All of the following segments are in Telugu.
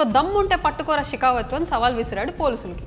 సో దమ్ముంటే పట్టుకోర షికావత్ అని సవాల్ విసిరాడు పోలీసులకి.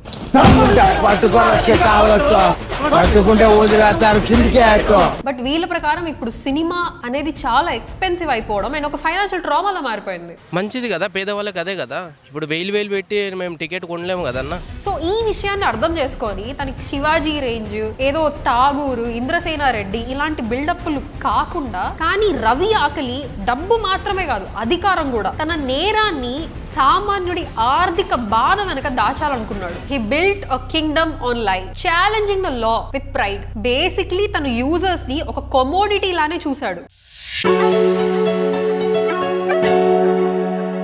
బట్ వీళ్ళ ప్రకారం ఇప్పుడు సినిమా అనేది చాలా ఎక్స్పెన్సివ్ అయిపోవడం అండ్ ఒక ఫైనాన్షియల్ ట్రామాలో మారిపోయింది. మంచిది కదా, పేదవాళ్ళకి అదే కదా. ఇప్పుడు వేలు పెట్టి మేము టికెట్ కొనలేము కదన్నా. సో ఈ విషయాన్ని అర్థం చేసుకొని తనకి శివాజీ రేంజ్, ఏదో ఠాగూర్, ఇంద్రసేన రెడ్డి ఇలాంటి బిల్డప్లు కాకుండా, కానీ రవి ఆకలి డబ్బు మాత్రమే కాదు అధికారం కూడా, తన నేరాన్ని సామాన్యుడి ఆర్థిక బాధ వెనక దాచాలనుకున్నాడు. He built a kingdom on lie, challenging the law with pride. Basically తన యూజర్స్ ని ఒక కమోడిటీ లానే చూశాడు.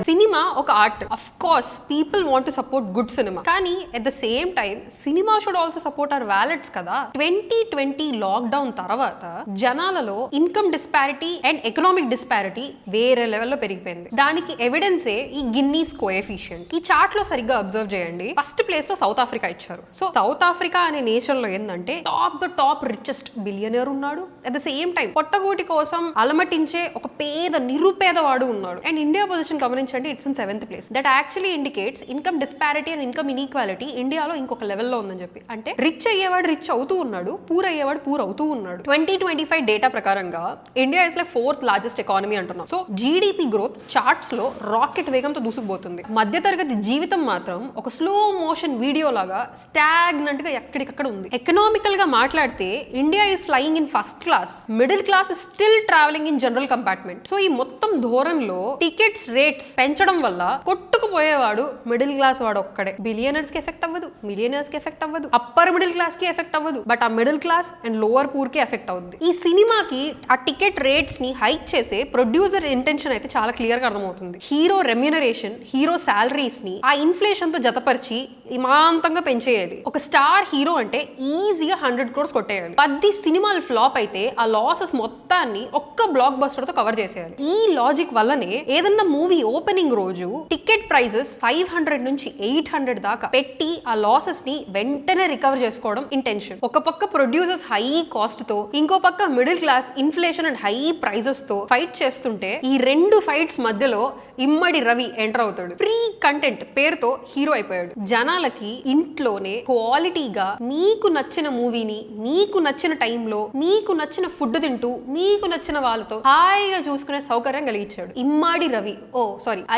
సినిమా ఒక art. Of course people want to support good cinema, కానీ at the same time cinema should also support our wallets కదా. 2020 లాక్డౌన్ తర్వాత జనాలలో income disparity and economic disparity వేరే లెవెల్లో పెరిగిపోయింది. దానికి ఎవిడెన్సే ఈ గిన్నీస్ కోఎఫిషియంట్. ఈ చార్ట్ లో సరిగ్గా అబ్జర్వ్ చేయండి. ఫస్ట్ ప్లేస్ లో సౌత్ ఆఫ్రికా ఇచ్చారు. సో సౌత్ ఆఫ్రికా అనే నేషన్ లో ఏంటంటే టాప్ రిచెస్ట్ బిలియనర్ ఉన్నాడు. అట్ ద సేమ్ టైం పొట్టగూటి కోసం అలమటించే ఒక నిరుపేదవాడు ఉన్నాడు. అండ్ ఇండియా పొజిషన్ గమనించండి, it's in 7th place. That actually indicates income disparity and income inequality ఇండియాలో ఇంకొక లెవెల్లో ఉందని చెప్పి. అంటే రిచ్ అయ్యేవాడు రిచ్ అవుతూ ఉన్నాడు, పూర్ అయ్యేవాడు పూర్ అవుతూ ఉన్నాడు. 2025 డేటా ప్రకారంగా India is like 4th largest economy అంటున్నాం. సో జీడిపి గ్రోత్ చార్ట్స్ లో రాకెట్ వేగంతో దూసుకుపోతుంది. మధ్యతరగతి జీవితం మాత్రం ఒక స్లో మోషన్ వీడియో లాగా స్టాగ్నెంట్ గా ఎక్కడికక్కడ ఉంది. ఎకనామికల్ గా మాట్లాడితే India is flying in first class, middle class is still travelling in general compartment. So ఈ మొత్తం ధోరణిలో టికెట్స్ రేట్స్ పెంచడం వల్ల కొట్టుకుపోయేవాడు మిడిల్ క్లాస్ వాడు ఒక్కడే. బిలియనర్స్ కి ఎఫెక్ట్ అవ్వదు, మిలియనర్స్ కి ఎఫెక్ట్ అవ్వదు, అప్పర్ మిడిల్ క్లాస్ కి ఎఫెక్ట్ అవ్వదు, బట్ ఆ middle class and lower poor కి ఎఫెక్ట్ అవుద్ది. ఈ సినిమాకి ఆ టికెట్ రేట్స్ ని హైక్ చేసే ప్రొడ్యూసర్ ఇంటెన్షన్ అయితే చాలా క్లియర్ గా అర్థమవుతుంది. హీరో రెమ్యూనరేషన్, హీరో సాలరీస్ ని ఆ ఇన్ఫ్లేషన్ తో జతపరిచి ఇమాంతంగా పెంచేయాలి. ఒక స్టార్ హీరో అంటే ఈజీగా 100 crores కొట్టేయాలి. 10 సినిమాలు ఫ్లాప్ అయితే ఆ లాసెస్ మొత్తాన్ని ఒక్క బ్లాక్ బస్టర్ తో కవర్ చేసేయాలి. ఈ లాజిక్ వల్లనే ఏదన్నా మూవీ ఓపెనింగ్ రోజు టికెట్ ప్రైసెస్ 500 నుంచి 800 దాకా పెట్టి ఆ లాసెస్ ని వెంటనే రికవర్ చేసుకోవడం ఇంటెన్షన్. ఒక పక్క ప్రొడ్యూసర్స్ హై కాస్ట్ తో, ఇంకో పక్క middle class inflation and high prices తో ఫైట్ చేస్తుంటే, ఈ రెండు ఫైట్స్ మధ్యలో ఇమ్మడి రవి ఎంటర్ అవుతాడు. ఫ్రీ కంటెంట్ పేరుతో హీరో అయిపోయాడు. జనాలకి ఇంట్లోనే క్వాలిటీగా మీకు నచ్చిన మూవీని మీకు నచ్చిన టైంలో మీకు నచ్చిన ఫుడ్ తింటూ మీకు నచ్చిన వాళ్ళతో హాయిగా చూసుకునే సౌకర్యం కలిగించాడు ఇమ్మాడి రవి.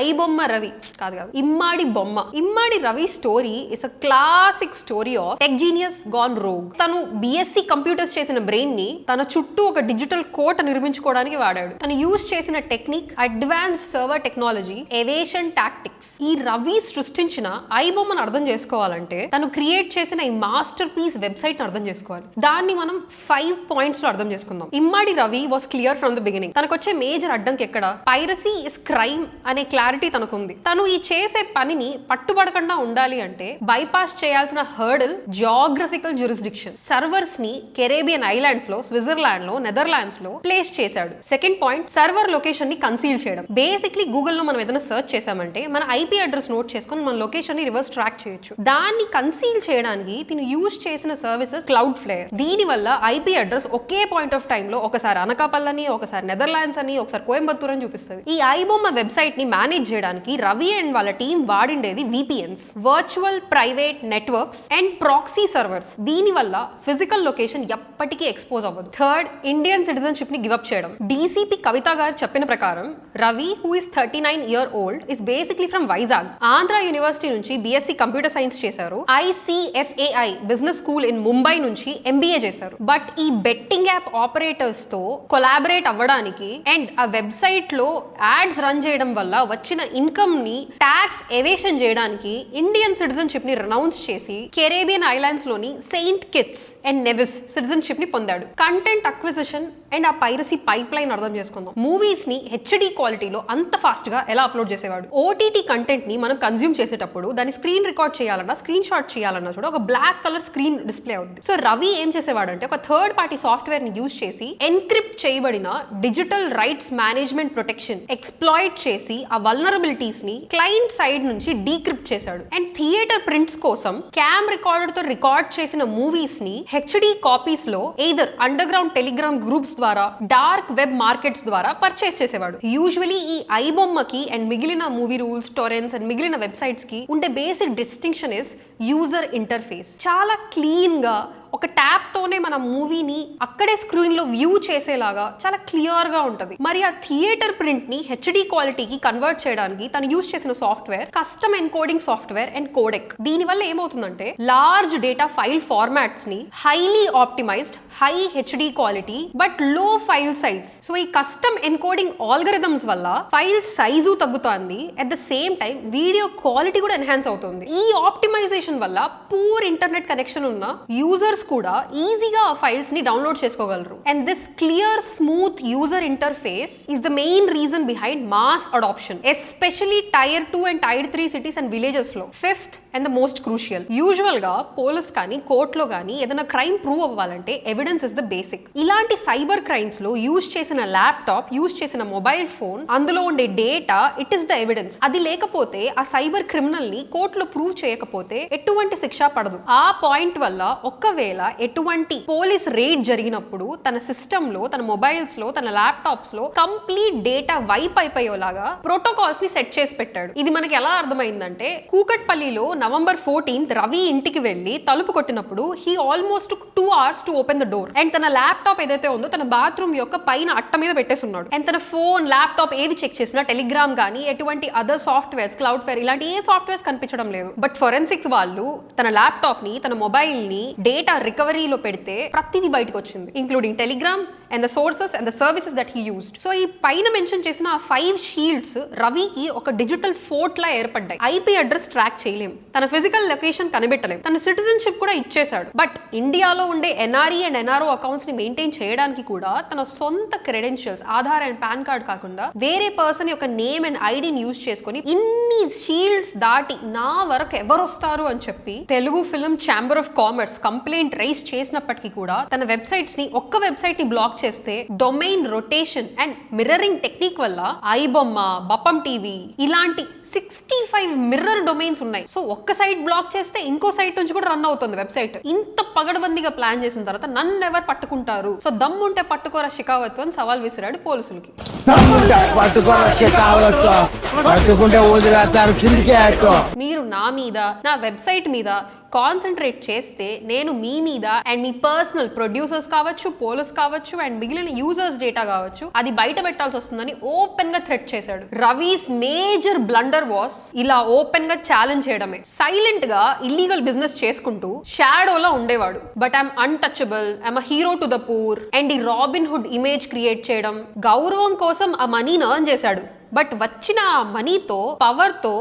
ఐబొమ్మ రవి కాదు, ఇమ్మాడి బొమ్మ. Immadi Ravi story is a classic story of tech genius gone rogue. తను బిఎస్సి కంప్యూటర్స్ చేసిన బ్రెయిన్ ని తన చుట్టూ ఒక డిజిటల్ కోట నిర్మించుకోవడానికి వాడాడు. తను యూజ్ చేసిన technique advanced server technology, evasion tactics. ఈ రవి సృష్టించిన ఐబొమ్మను అర్థం చేసుకోవాలంటే తను క్రియేట్ చేసిన ఈ మాస్టర్ పీస్ వెబ్సైట్ అర్థం చేసుకోవాలి. దాన్ని మనం 5 points లో అర్థం చేసుకుందాం. Immadi Ravi was clear from the beginning. తనకు వచ్చే మేజర్ అడ్డంకి ఎక్కడ? పైరసీ ఇస్ క్రైమ్ అనే క్లారిటీ తనకుంది. తను ఈ చేసే పనిని పట్టుబడకుండా ఉండాలి అంటే బైపాస్ చేయాల్సిన హర్డల్ జియోగ్రఫికల్ జ్యూరిస్డిక్షన్. సర్వర్స్ ని కెరేబియన్ ఐలాండ్స్ లో, స్విట్జర్లాండ్ లో, నెదర్లాండ్స్ లో ప్లేస్ చేశాడు. సెకండ్ పాయింట్, సర్వర్ లొకేషన్ ని కన్సీల్ చేయడం. బేసిక్లీ గూగుల్ లో మనం ఏదైనా సర్చ్ చేసామంటే మన ఐపీ అడ్రస్ నోట్ చేసుకొని మన లొకేషన్ ని రివర్స్ ట్రాక్ చేయొచ్చు. దాన్ని కన్సీల్ చేయడానికి తిను యూజ్ చేసిన సర్వీసెస్ క్లౌడ్ ఫ్లేయర్. దీని వల్ల IP address okay point of time లో ఒకసారి అనకాపల్లని, ఒకసారి నెదర్లాండ్స్ అని, ఒకసారి కోయంబత్తూర్ అని చూపిస్తుంది. ఈ ఐబొమ్మ వెబ్సైట్ ని మేనేజ్ చేయడానికి రవి అండ్ వాళ్ళ టీం వాడిండేది VPNs, virtual private networks and proxy servers. దీని వల్ల ఫిజికల్ లొకేషన్ ఎప్పటికీ ఎక్స్పోజ్ అవ్వదు. థర్డ్, ఇండియన్ సిటిజన్షిప్ ని గివప్ చేయడం. డీసీపీ కవిత గారు చెప్పిన ప్రకారం Ravi, who is 39 years old, is basically from Vizag. Andhra university నుంచి BSc కంప్యూటర్ సైన్స్ చేశారు. ICFAI business school in Mumbai నుంచి MBA చేశారు. బట్ ఈ బెట్టింగ్ యాప్ ఆపరేటర్స్ తో కొలాబరేట్ అవ్వడానికి అండ్ ఆ వెబ్సైట్ లో యాడ్స్ రన్ చేయడం వల్ల వచ్చిన ఇన్కమ్ ని ట్యాక్స్ ఎవేషన్ చేయడానికి ఇండియన్ సిటిజన్షిప్ ని రనౌన్స్ చేసి కెరేబియన్ ఐలాండ్స్ లోని Saint Kitts and Nevis citizenship ని పొందాడు. కంటెంట్ అక్విజిషన్ అండ్ ఆ పైరసీ పైప్ లైన్ అర్థం చేసుకుందాం. మూవీస్ ని HD క్వాలిటీలో అంత ఫాస్ట్ గా ఎలా అప్లోడ్ చేసేవాడు? OTT కంటెంట్ ని మనం కన్జ్యూమ్ చేసేటప్పుడు దాన్ని స్క్రీన్ రికార్డ్ చేయాలన్నా, స్క్రీన్ షాట్ చేయాలన్నా కూడా ఒక బ్లాక్ కలర్ స్క్రీన్ డిస్ప్లే అవుతుంది. సో రవి ఏం చేసేవాడు అంటే ఒక థర్డ్ పార్టీ సాఫ్ట్వేర్ ని యూజ్ చేసి ఎన్క్రిప్ట్ చేయబడిన digital rights management protection exploit చేసి ఆ వల్నరబిలిటీస్ ని క్లయింట్ సైడ్ నుంచి డీక్రిప్ట్ చేశాడు. అండ్ థియేటర్ ప్రింట్స్ కోసం క్యామ్ రికార్డర్ తో రికార్డ్ చేసిన మూవీస్ ని హెచ్డి కాపీస్ లో either under ground Telegram groups ద్వారా డార్క్ వెబ్ మార్కెట్స్ ద్వారా పర్చేస్ చేసేవాడు. యూజువలీ ఈ ఐబొమ్మకి అండ్ మిగిలిన మూవీ రూల్స్, టొరెంట్స్ అండ్ మిగిలిన వెబ్సైట్స్ కి ఉండే basic distinction is user interface. చాలా క్లీన్ గా ఒక ట్యాప్ తోనే మన మూవీని అక్కడే స్క్రీన్ లో వ్యూ చేసేలాగా చాలా క్లియర్ గా ఉంటది. మరి ఆ థియేటర్ ప్రింట్ ని హెచ్డి క్వాలిటీకి కన్వర్ట్ చేయడానికి తను యూజ్ చేసిన software custom encoding software and codec. దీని వల్ల ఏమవుతుందంటే లార్జ్ డేటా ఫైల్ ఫార్మాట్స్ ని highly optimised high HD quality but లో ఫైల్ సైజ్. సో ఈ కస్టమ్ ఎన్కోడింగ్ ఆల్గరిథమ్స్ వల్ల ఫైల్ సైజు తగ్గుతుంది, at the same time video quality కూడా ఎన్హాన్స్ అవుతుంది. ఈ ఆప్టిమైజేషన్ వల్ల పూర్ ఇంటర్నెట్ కనెక్షన్ ఉన్న యూజర్స్ కూడా ఈజీగా ఆ ఫైల్స్ ని డౌన్లోడ్ చేసుకోగలరు. And this clear smooth user interface is the main reason behind mass adoption, especially tier 2 and tier 3 cities and villages లో. Fifth and the most crucial, usual గా పోలీస్ కానీ కోర్టులో కానీ ఏదైనా క్రైమ్ ప్రూవ్ అవ్వాలంటే ఎవిడెన్స్ ఇస్ ద బేసిక్. ఇలాంటి సైబర్ క్రైమ్స్ లో యూజ్ చేసిన ల్యాప్టాప్, యూజ్ చేసిన మొబైల్ ఫోన్, అందులో ఉండే data, it is the evidence. అది లేకపోతే ఆ సైబర్ క్రిమినల్ ని కోర్టులో ప్రూవ్ చేయకపోతే ఎటువంటి శిక్ష పడదు. ఆ పాయింట్ వల్ల ఒకవేళ ఎటువంటి పోలీస్ రేడ్ జరిగినప్పుడు తన సిస్టమ్ లో, తన మొబైల్స్ లో, తన ల్యాప్టాప్స్ లో కంప్లీట్ డేటా వైప్ అయిపోయేలాగా ప్రోటోకాల్స్ ని సెట్ చేసి పెట్టాడు. ఇది మనకి ఎలా అర్థమైందంటే, కూకట్పల్లిలో November 14th రవి ఇంటికి వెళ్లి తలుపు కొట్టినప్పుడు he almost 2 hours to open the door. And తన ల్యాప్టాప్ ఏదైతే ఉందో తన బాత్రూమ్ యొక్క పైన అట్ట మీద పెట్టేస్తున్నాడు. అండ్ తన ఫోన్, ల్యాప్టాప్ ఏది చెక్ చేసినా టెలిగ్రామ్ కానీ ఎటువంటి అదర్ సాఫ్ట్వేర్స్, క్లౌడ్ఫేర్ ఇలాంటి ఏ సాఫ్ట్వేర్స్ కనిపించడం లేదు. బట్ ఫోరెన్సిక్స్ వాళ్ళు తన ల్యాప్టాప్ ని, తన మొబైల్ ని డేటా రికవరీలో పెడితే ప్రతిదీ బయటకు వచ్చింది, including Telegram and the sources and the services that he used. So ఈ పైన మెన్షన్ చేసిన ఆ 5 షీల్డ్స్ రవికి ఒక డిజిటల్ ఫోర్ట్ లా ఏర్పడ్డాయి. ఐపీ అడ్రస్ ట్రాక్ చేయలేం, తన ఫిజికల్ లొకేషన్ కనిపెట్టలేం, తన సిటిజన్షిప్ కూడా ఇచ్చేశాడు. బట్ ఇండియాలో ఉండే ఎన్ఆర్ఈ అండ్ ఎన్ఆర్ఓ అకౌంట్స్ ని మెయింటైన్ చేయడానికి కూడా తన సొంత credentials, Aadhaar and pan card కాకుండా వేరే పర్సన్ యొక్క నేమ్ అండ్ ఐడిని యూజ్ చేసుకుని ఇన్ని షీల్డ్స్ దాటి నా వరకు ఎవరు వస్తారు అని చెప్పి Telugu film chamber of commerce complaint raise చేసినప్పటికీ కూడా తన వెబ్సైట్స్ ని, ఒక్క వెబ్సైట్ ని బ్లాక్ చేస్తే domain rotation and mirroring technique వల్ల ఐబొమ్మ, బప్పం టీవీ ఇలాంటి 65 మిర్రర్ డొమైన్స్ ఉన్నాయి. సో ఒక్క సైట్ బ్లాక్ చేస్తే ఇంకో సైట్ నుంచి కూడా రన్ అవుతుంది వెబ్సైట్. ఇంత పగడబందిగా ప్లాన్ చేసిన తర్వాత నన్ను ఎవరు పట్టుకుంటారు? సో దమ్ముంటే పట్టుకోరా షికావత్ అని సవాల్ విసిరాడు పోలీసులకి. మీరు నా మీద, నా వెబ్సైట్ మీద కాన్సన్ట్రేట్ చేస్తే నేను మీ మీద అండ్ మీ పర్సనల్ ప్రొడ్యూసర్స్ కావచ్చు, పోలీస్ కావచ్చు అండ్ మిగిలిన యూజర్స్ డేటా కావచ్చు అది బయట పెట్టాల్సి వస్తుందని ఓపెన్ గా థ్రెట్ చేశాడు. రవీస్ మేజర్ బ్లండర్ వాస్ ఇలా ఓపెన్ గా ఛాలెంజ్ చేయడమే. సైలెంట్ గా ఇల్లీగల్ బిజినెస్ చేసుకుంటూ షాడోలో ఉండేవాడు. But I'm untouchable, I'm a hero to the poor and ఈ రాబిన్ హుడ్ ఇమేజ్ క్రియేట్ చేయడం, గౌరవం కోసం ఆ మనీని ఎర్న్ చేశాడు. బట్ వచ్చిన ఆ మనీతో, పవర్ తో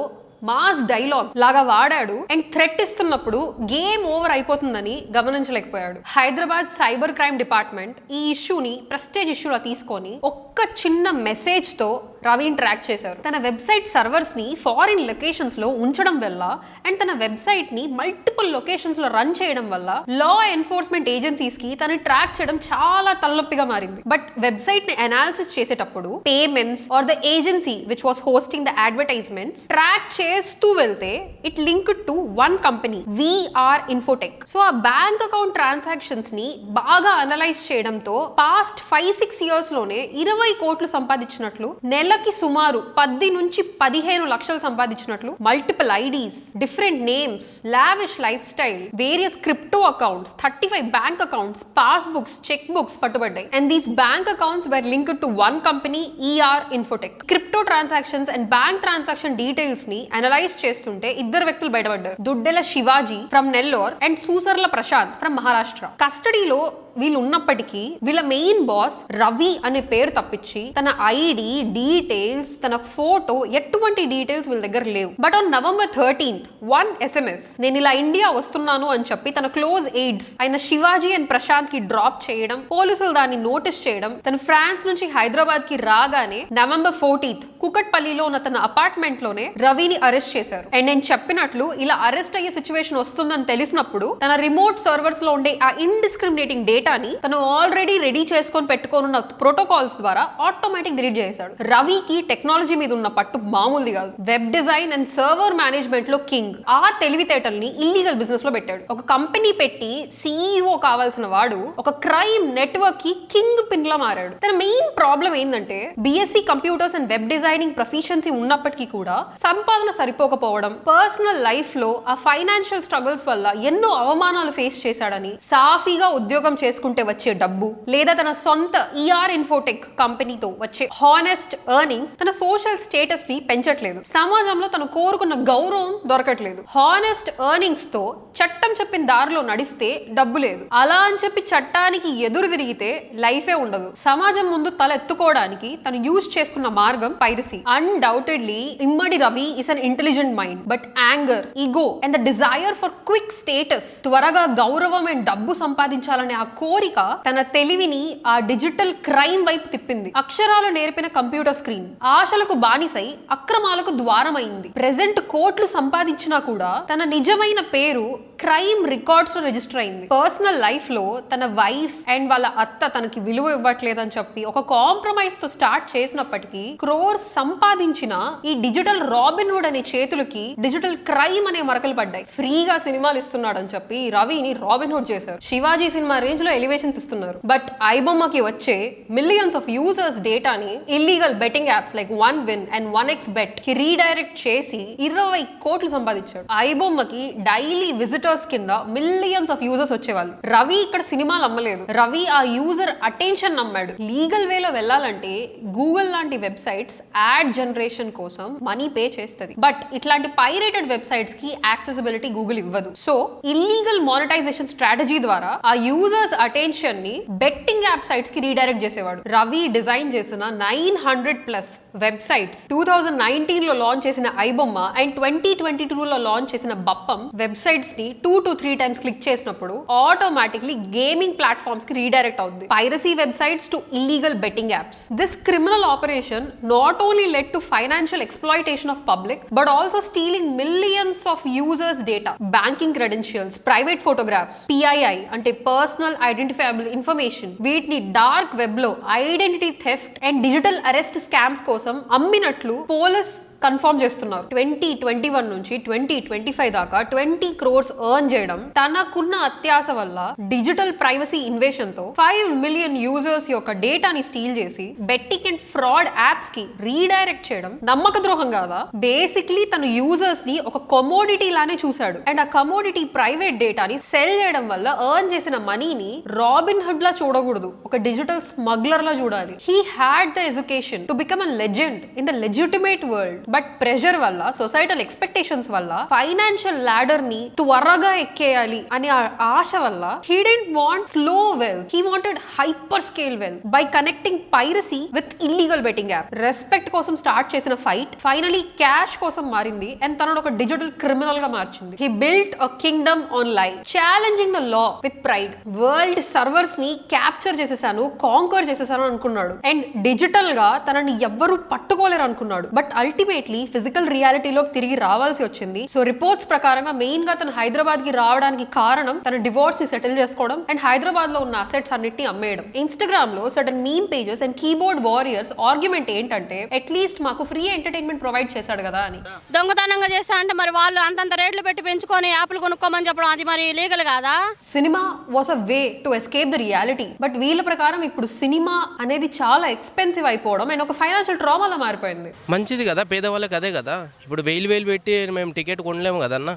మాస్ డైలాగ్ లాగా వాడాడు అండ్ థ్రెట్ ఇస్తున్నప్పుడు గేమ్ ఓవర్ అయిపోతుందని గమనించలేకపోయాడు. హైదరాబాద్ సైబర్ క్రైమ్ డిపార్ట్మెంట్ ఈ ఇష్యూని ప్రెస్టేజ్ ఇష్యూలా తీసుకొని ఒక్క చిన్న మెసేజ్ తో రవిని ట్రాక్ చేశారు. తన వెబ్సైట్ సర్వర్స్ ని ఫారిన్ లొకేషన్స్ లో ఉంచడం వల్ల అండ్ తన వెబ్సైట్ ని మల్టిపుల్ లొకేషన్స్ లో రన్ చేయడం వల్ల లా ఎన్ఫోర్స్మెంట్ ఏజెన్సీస్ కి తను ట్రాక్ చేయడం చాలా తలనొప్పిగా మారింది. బట్ వెబ్సైట్ ని అనాలిసిస్ చేసేటప్పుడు payments or the agency which was hosting the advertisements track చేస్తూ వెళ్తే it link to one company, VR Infotech. So ఆ బ్యాంక్ అకౌంట్ ట్రాన్సాక్షన్స్ ని బాగా అనలైజ్ చేయడంతో పాస్ట్ 5-6 ఇయర్స్ లోనే 20 కోట్లు సంపాదించినట్లు, నెలకి సుమారు 10 నుంచి 15 లక్షలు సంపాదించినట్లు, multiple IDs, different names, lavish lifestyle, various crypto accounts, 35 bank accounts, passbooks, chequebooks పట్టుబడ్డాయి. And these bank accounts were linked to one company, ER Infotech. Crypto transactions and bank transaction details ని అనలైజ్ చేస్తుంటే 2 వ్యక్తులు బయటపడ్డారు. Duddela Shivaji from Nellore and Susarla Prashanth from Maharashtra. కస్టడీలో వీళ్ళు ఉన్నప్పటికీ వీళ్ళ మెయిన్ బాస్ రవి అనే పేరు తప్పించి తన ఐడి డీటెయిల్స్, తన ఫోటో, ఎటువంటి డీటెయిల్స్ వీళ్ళ దగ్గర లేవు. But on November 13th 1 SMS నేను ఇలా ఇండియా వస్తున్నాను అని చెప్పి తన క్లోజ్ ఎయిడ్స్ అయిన శివాజీ అండ్ ప్రశాంత్ కి డ్రాప్ చేయడం, పోలీసులు దాన్ని నోటీస్ చేయడం, తన ఫ్రాన్స్ నుంచి హైదరాబాద్ కి రాగానే November 14th కుకట్పల్లిలో ఉన్న తన అపార్ట్మెంట్ లోనే రవిని అరెస్ట్ చేశారు. అండ్ నేను చెప్పినట్లు ఇలా అరెస్ట్ అయ్యే సిచ్యువేషన్ వస్తుందని తెలిసినప్పుడు తన రిమోట్ సర్వర్స్ లో ఉండే ఆ ఇండిస్క్రిమినేటింగ్ డేటా డేటాని తను ఆల్రెడీ రెడీ చేసుకొని పెట్టుకోనున్న ప్రోటోకాల్స్ ద్వారా ఆటోమేటిక్ డిలీట్ చేశాడు. రవికి టెక్నాలజీ మీద ఉన్న పట్టు మామూలుది కాదు. Web design and server management లో కింగ్. ఆ తెలివితేటల్ని ఇల్లీగల్ బిజినెస్ లో పెట్టాడు. ఒక కంపెనీ పెట్టి CEO కావాల్సిన వాడు ఒక క్రైమ్ నెట్వర్క్ కి కింగ్ పిన్ లా మారాడు. తన మెయిన్ ప్రాబ్లం ఏంటంటే BSc computers and web designing proficiency ఉన్నప్పటికీ కూడా సంపాదన సరిపోకపోవడం, పర్సనల్ లైఫ్ లో ఆ ఫైనాన్షియల్ స్ట్రగుల్స్ వల్ల ఎన్నో అవమానాలు ఫేస్ చేశాడని, సాఫీగా ఉద్యోగం చేసుకుంటే వచ్చే డబ్బు లేదా తన సొంత ER ఇన్ఫోటెక్ కంపెనీతో వచ్చే హానెస్ట్ ఎర్నింగ్స్ తన సోషల్ స్టేటస్ ని పెంచట్లేదు. సమాజంలో తను కోరుకున్న గౌరవం దొరకట్లేదు. హానెస్ట్ ఎర్నింగ్స్ తో చట్టం చెప్పిన దారిలో నడిస్తే డబ్బు లేదు. అలా అని చెప్పి చట్టానికి ఎదురు తిరిగితే లైఫే ఉండదు. సమాజం ముందు తల ఎత్తుకోవడానికి తను యూజ్ చేసుకున్న మార్గం piracy. Undoubtedly Immadi Ravi is an intelligent mind, but anger, ego and the desire for quick status, త్వరగా గౌరవం అండ్ డబ్బు సంపాదించాలనే ఆ కోరిక తన తెలివిని ఆ డిజిటల్ క్రైమ్ వైపు తిప్పింది. అక్షరాలు నేర్పిన కంప్యూటర్ స్క్రీన్ ఆశలకు బానిసై అక్రమాలకు ద్వారమైంది. ప్రెజెంట్ కోట్లు సంపాదించినా కూడా తన నిజమైన పేరు క్రైమ్ రికార్డ్స్ లో రిజిస్టర్ అయింది. పర్సనల్ లైఫ్ లో తన వైఫ్ అండ్ వాళ్ళ అత్త తనకి విలువ ఇవ్వట్లేదని చెప్పి ఒక కాంప్రమైజ్ తో స్టార్ట్ చేసినప్పటికీ క్రోర్స్ సంపాదించిన ఈ డిజిటల్ రాబిన్ హుడ్ అనే చేతులకి డిజిటల్ క్రైమ్ అనే మరకలు పడ్డాయి. ఫ్రీగా సినిమాలు ఇస్తున్నాడని చెప్పి రవిని రాబిన్ హుడ్ చేశారు. శివాజీ సినిమా రేంజ్ లో ఎలివేషన్స్ ఇస్తున్నారు. బట్ ఐబొమ్మకి వచ్చే మిలియన్స్ ఆఫ్ యూజర్స్ డేటాని illegal betting apps like 1win and 1xbet కి రీడైరెక్ట్ చేసి 20 కోట్లు సంపాదించాడు. ఐబొమ్మకి డైలీ విజిటర్స్ కింద మిలియన్స్ ఆఫ్ యూజర్స్ వచ్చేవాళ్ళు. రవి ఇక్కడ సినిమాలు అమ్మలేదు. రవి ఆ యూజర్ అటెన్షన్ నమ్మాడు. లీగల్ వేలో వెళ్ళాలంటే గూగుల్ లాంటి వెబ్సైట్స్ యాడ్ జనరేషన్ కోసం మనీ పే చేస్తుంది. బట్ ఇట్లాంటి పైరేటెడ్ వెబ్సైట్స్ కి యాక్సెసిబిలిటీ గూగుల్ ఇవ్వదు. సో ఇల్లీగల్ మానిటైజేషన్ స్ట్రాటజీ ద్వారా ఆ యూజర్స్ అటెన్షన్ ని బెట్టింగ్ యాప్ సైట్స్ కి రీడైరెక్ట్ చేసేవాడు. రవి డిజైన్ చేసిన 900+ వెబ్సైట్స్ 2019 లో లాంచ్ చేసిన ఐబొమ్మ అండ్ 2022 లో లాంచ్ చేసిన బప్పం వెబ్సైట్స్ ని 2 to 3 times క్లిక్ చేసినప్పుడు ఆటోమేటిక్లీ గేమింగ్ ప్లాట్ఫామ్స్ కి రీడైరెక్ట్ అవుతుంది. Piracy websites to illegal betting apps. This criminal operation not only led to financial exploitation of public but also stealing millions of users data, banking credentials, private photographs, PII అంటే పర్సనల్ ఐడెంటిఫైబుల్ ఇన్ఫర్మేషన్, వీటిని డార్క్ వెబ్ లో identity theft and digital arrest scams కోసం అమ్మినట్లు పోలీస్ కన్ఫర్మ్ చేస్తున్నారు. 2021 నుంచి 2025 దాకా 20 crores ఎర్న్ చేయడం, తనకున్న అత్యాశ వల్ల డిజిటల్ ప్రైవసీ ఇన్వేషన్ తో 5 million యూజర్స్ యొక్క డేటాని స్టీల్ చేసి బెట్టింగ్ అండ్ ఫ్రాడ్ యాప్స్ కి రీడైరెక్ట్ చేయడం నమ్మక ద్రోహం కాదా? బేసిక్లీ తన యూజర్స్ ని ఒక కమోడిటీ లానే చూశాడు. అండ్ ఆ కమోడిటీ ప్రైవేట్ డేటాని సెల్ చేయడం వల్ల ఎర్న్ చేసిన మనీని రాబిన్ హుడ్ లా చూడకూడదు, ఒక డిజిటల్ స్మగ్లర్ లా చూడాలి. He had the education to become a legend in the legitimate world. But pressure వల్ల, సొసైటల్ ఎక్స్పెక్టేషన్స్ వల్ల, ఫైనాన్షియల్ లాడర్ ని త్వరగా ఎక్కేయాలి అనే ఆశ వల్ల he didn't want slow wealth, he wanted hyper scale wealth by connecting piracy with illegal betting app. Respect కోసం స్టార్ట్ చేసిన ఫైట్ ఫైనలీ క్యాష్ కోసం మారింది అండ్ తనను ఒక డిజిటల్ క్రిమినల్ గా మార్చింది. He built a kingdom on lie, challenging the law with pride. World servers ని క్యాప్చర్ చేసేసాను, కాంకర్ చేసేసాను అనుకున్నాడు. అండ్ డిజిటల్ గా తనని ఎవ్వరూ పట్టుకోలేరు అనుకున్నాడు. బట్ అల్టిమేట్లీ ఫిజికల్ రియాలిటీలోకి తిరిగి రావాల్సి వచ్చింది. సో రిపోర్ట్స్ ప్రకారంగా మెయిన్ గా తను హైదరాబాద్ కి రావడానికి కారణం తన డివోర్స్ ని సెటిల్ చేసుకోవడం అండ్ హైదరాబాద్ లో ఉన్న అసెట్స్ అన్నిటిని అమ్మేయడం. ఇన్స్టాగ్రామ్ లో certain meme pages and keyboard warriors argument ఏంటంటే అట్లీస్ట్ మాకు ఫ్రీ ఎంటర్టైన్మెంట్ ప్రొవైడ్ చేశాడు కదా అని. దొంగతనంగా చేస్తా అంటే మరి వాళ్ళు అంతంత రేట్లు పెట్టి పెంచుకొని యాప్లు కొనుక్కోమని చెప్పడం అది మరి లీగల్ కాదా? Cinema was a way to escape the reality. But వీళ్ళ ప్రకారం ఇప్పుడు సినిమా అనేది చాలా ఎక్స్పెన్సివ్ అయిపోవడం అండ్ ఒక ఫైనాన్షియల్ ట్రామాలా మారిపోయింది. మంచిది కదా, పేదవాళ్ళకి అదే కదా. ఇప్పుడు 1000 పెట్టి మేము టికెట్ కొనలేము కదన్న.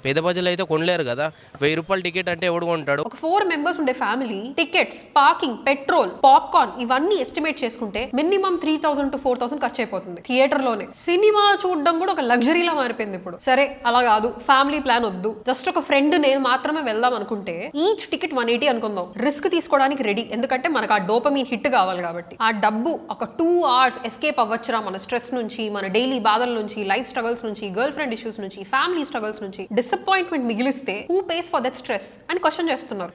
పేద ప్రజలు అయితే కొనలేరు కదా. 1000 రూపాయల టికెట్ అంటే ఎవడు కొంటాడు? ఒక 4 members ఉండే family tickets, parking, petrol, popcorn ఇవన్నీ ఎస్టిమేట్ చేసుకుంటే మినిమం 3000 to 4000 ఖర్చు అయిపోతుంది థియేటర్ లోనే. సినిమా చూడడం కూడా ఒక లగ్జరీలా మారిపోయింది ఇప్పుడు. సరే అలా కాదు, ఫ్యామిలీ ప్లాన్ వద్దు, జస్ట్ ఒక ఫ్రెండ్ నేను మాత్రమే వెళ్దాం అనుకుంటే ఈచ్ టికెట్ 180 అనుకుందాం. రిస్క్ తీసుకోవడానికి రెడీ, ఎందుకంటే మనకు ఆ డోపమీన్ హిట్ కావాలి కాబట్టి. ఆ డబ్బు ఒక 2 hours ఎస్కేప్ అవ్వచ్చురా మన స్ట్రెస్ నుంచి, మన డైలీ బాధల నుంచి, లైఫ్ స్ట్రగల్స్ నుంచి, గర్ల్ ఫ్రెండ్ ఇష్యూస్ నుంచి, ఫ్యామిలీ స్ట్రగల్స్ నుంచి. డిసప్పాయింట్మెంట్ మిగిలిస్తే who pays for that stress అని క్వశ్చన్ చేస్తున్నారు.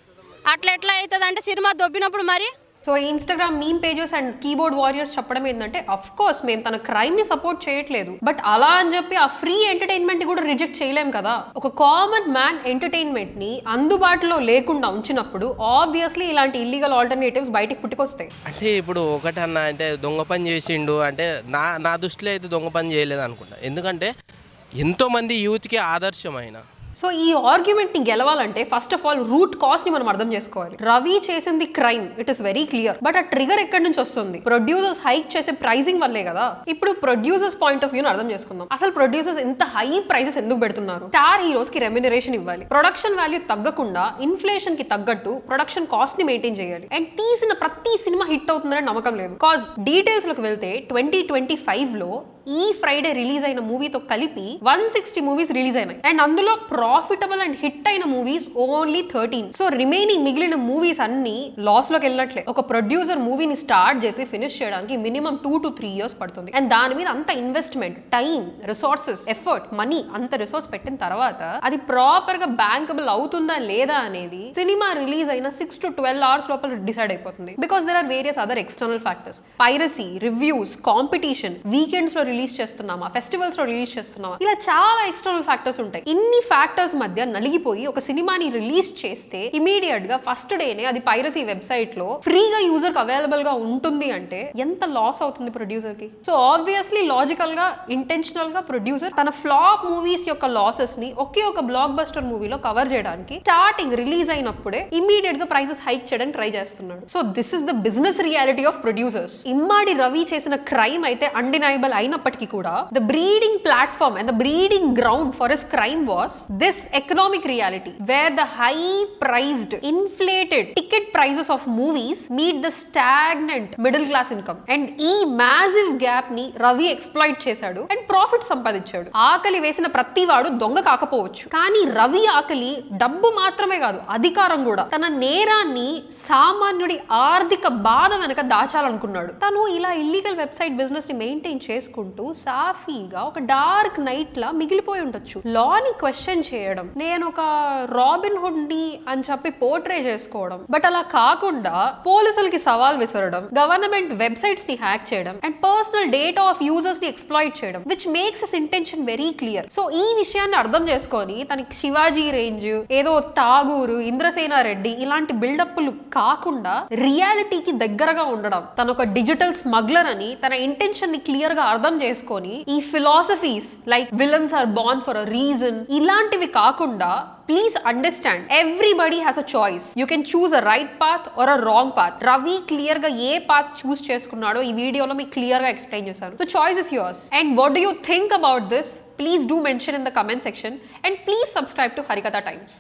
అట్లా ఎట్లా అవుతుంది అంటే సినిమా దొబ్బినప్పుడు మరి so Instagram meme pages and keyboard warriors చెప్పడం ఏంటంటే అఫ్ కోర్స్ మేము తన క్రైమ్ ని సపోర్ట్ చేయట్లేదు, బట్ అలా అని చెప్పి ఆ ఫ్రీ ఎంటర్టైన్మెంట్ కూడా రిజెక్ట్ చేయలేం కదా. ఒక కామన్ మ్యాన్ ఎంటర్టైన్మెంట్ ని అందుబాటులో లేకుండా ఉంచినప్పుడు ఆబ్వియస్లీ ఇలాంటి ఇల్లీగల్ ఆల్టర్నేటివ్స్ బయటికి పుట్టుకొస్తాయి. అంటే ఇప్పుడు ఒకటన్నా అంటే దొంగ పని చేసిండు అంటే నా దృష్టిలో అయితే దొంగ పని చేయలేదు అనుకుంటా. ఎందుకంటే ఎంతోమంది యూత్కి ఆదర్శమైన. సో ఈ ఆర్గ్యుమెంట్ ని గెలవాలంటే first of all route cost ని మనం అర్థం చేసుకోవాలి. రవి చేసింది crime, it is very clear, but ఆ ట్రిగర్ ఎక్కడి నుంచి వస్తుంది? ప్రొడ్యూసర్స్ హైక్ చేసే ప్రైసింగ్ వల్లే కదా. ఇప్పుడు ప్రొడ్యూసర్స్ పాయింట్ ఆఫ్ వ్యూ అర్థం చేసుకుందాం. అసలు ప్రొడ్యూసర్స్ ఇంత హై ప్రైసెస్ ఎందుకు పెడుతున్నారు? స్టార్ హీరోస్ కి రెమ్యునరేషన్ ఇవ్వాలి, ప్రొడక్షన్ వాల్యూ తగ్గకుండా ఇన్ఫ్లేషన్ కి తగ్గట్టు ప్రొడక్షన్ కాస్ట్ ని మెయింటైన్ చేయాలి. అండ్ తీసిన ప్రతి సినిమా హిట్ అవుతుందనే నమ్మకం లేదు. కాజ్ డీటెయిల్స్ లోకి వెళ్తే 2025 లో ఈ ఫ్రైడే రిలీజ్ అయిన మూవీతో కలిపి 160 మూవీస్ రిలీజ్ అయినాయి. అండ్ అందులో ప్రాఫిటబుల్ అండ్ హిట్ అయిన మూవీస్ ఓన్లీ 13. సో రిమైనింగ్ మిగిలిన మూవీస్ అన్ని లాస్ లోకి వెళ్ళట్లే. ఒక ప్రొడ్యూసర్ మూవీని స్టార్ట్ చేసి ఫినిష్ చేయడానికి మినిమం 2 to 3 years పడుతుంది. అండ్ దాని మీద అంత investment, time, resources, effort, money అంత రిసోర్స్ పెట్టిన తర్వాత అది ప్రాపర్ గా బ్యాంకబుల్ అవుతుందా లేదా అనేది సినిమా రిలీజ్ అయిన 6 to 12 hours లోపల డిసైడ్ అయిపోతుంది. Because there are various other external factors. Piracy, reviews, competition, weekends లో రిలీజ్ చేస్తున్నామా, ఫెస్టివల్స్ లో రిలీజ్ చేస్తున్నామా, ఇలా చాలా ఎక్స్టర్నల్ ఫ్యాక్టర్స్ ఉంటాయి. ఇన్ని ఫ్యాక్టర్స్ మధ్య నలిగిపోయి ఒక సినిమాని రిలీజ్ చేస్తే ఇమీడియట్ గా ఫస్ట్ డేనే అది పైరసీ వెబ్సైట్ లో ఫ్రీగా యూజర్ కి అవైలబుల్ గా ఉంటుంది అంటే ఎంత లాస్ అవుతుంది ప్రొడ్యూసర్ కి? సో ఆబ్వియస్లీ లాజికల్ గా, ఇంటెన్షనల్ గా ప్రొడ్యూసర్ తన ఫ్లాప్ మూవీస్ యొక్క లాసెస్ ని ఒకే ఒక బ్లాక్ బస్టర్ మూవీలో కవర్ చేయడానికి స్టార్టింగ్ రిలీజ్ అయినప్పుడే ఇమీడియట్ గా ప్రైసెస్ హైక్ చేయడానికి ట్రై చేస్తున్నాడు. So this is the business reality of producers. Immadi Ravi చేసిన క్రైమ్ అయితే అన్డినైబుల్ అయినప్పటికీ కూడా the breeding platform and the breeding ground for his crime was this economic reality where the high priced inflated ticket prices of movies meet the stagnant middle class income. And ఈ మ్యాసివ్ గ్యాప్ ని రవి ఎక్స్ప్లాయిట్ చేశాడు అండ్ ప్రాఫిట్ సంపాదించాడు. ఆకలి వేసిన ప్రతి వాడు దొంగ కాకపోవచ్చు, కానీ రవి ఆకలి డబ్బు మాత్రమే కాదు, అధికారం కూడా. తన నేరాన్ని సామాన్యుడి ఆర్థిక బాధ వెనక దాచాలనుకున్నాడు. తను ఇలా ఇల్లీగల్ వెబ్సైట్ బిజినెస్ ని మెయింటైన్ చేసుకుంటూ సాఫీగా ఒక డార్క్ నైట్ లా మిగిలిపోయి ఉండొచ్చు. లాని క్వశ్చన్ చేయడం, నేను ఒక రాబిన్ హుడ్ ని అని చెప్పి పోర్ట్రే చేసుకోవడం, బట్ అలా కాకుండా పోలీసులకి సవాల్ విసరడం, గవర్నమెంట్ వెబ్సైట్స్ ని హ్యాక్ చేయడం and personal data of users ని ఎక్స్ప్లాయిట్ చేయడం, which makes his intention very clear. So ఈ విషయాన్ని అర్థం చేసుకొని తనకి శివాజీ రేంజ్, ఏదో ఠాగూర్, ఇంద్రసేన రెడ్డి ఇలాంటి బిల్డప్లు కాకుండా రియాలిటీకి దగ్గరగా ఉండడం, తన ఒక డిజిటల్ స్మగ్లర్ అని తన ఇంటెన్షన్ ని క్లియర్ గా అర్థం చేసుకొని ఈ philosophies like villains are born for a reason ఇలాంటివి కాకుండా please understand everybody has a choice. You can choose a right path or a wrong path. Ravi clear గా ఏ పాత్ చూస్ చేసుకున్నాడో ఈ వీడియోలో మీకు క్లియర్ గా ఎక్స్ప్లెయిన్ చేశాను. So choice is yours. And what do you think about this? Please do mention in the comment section and please subscribe to Harikatha Times.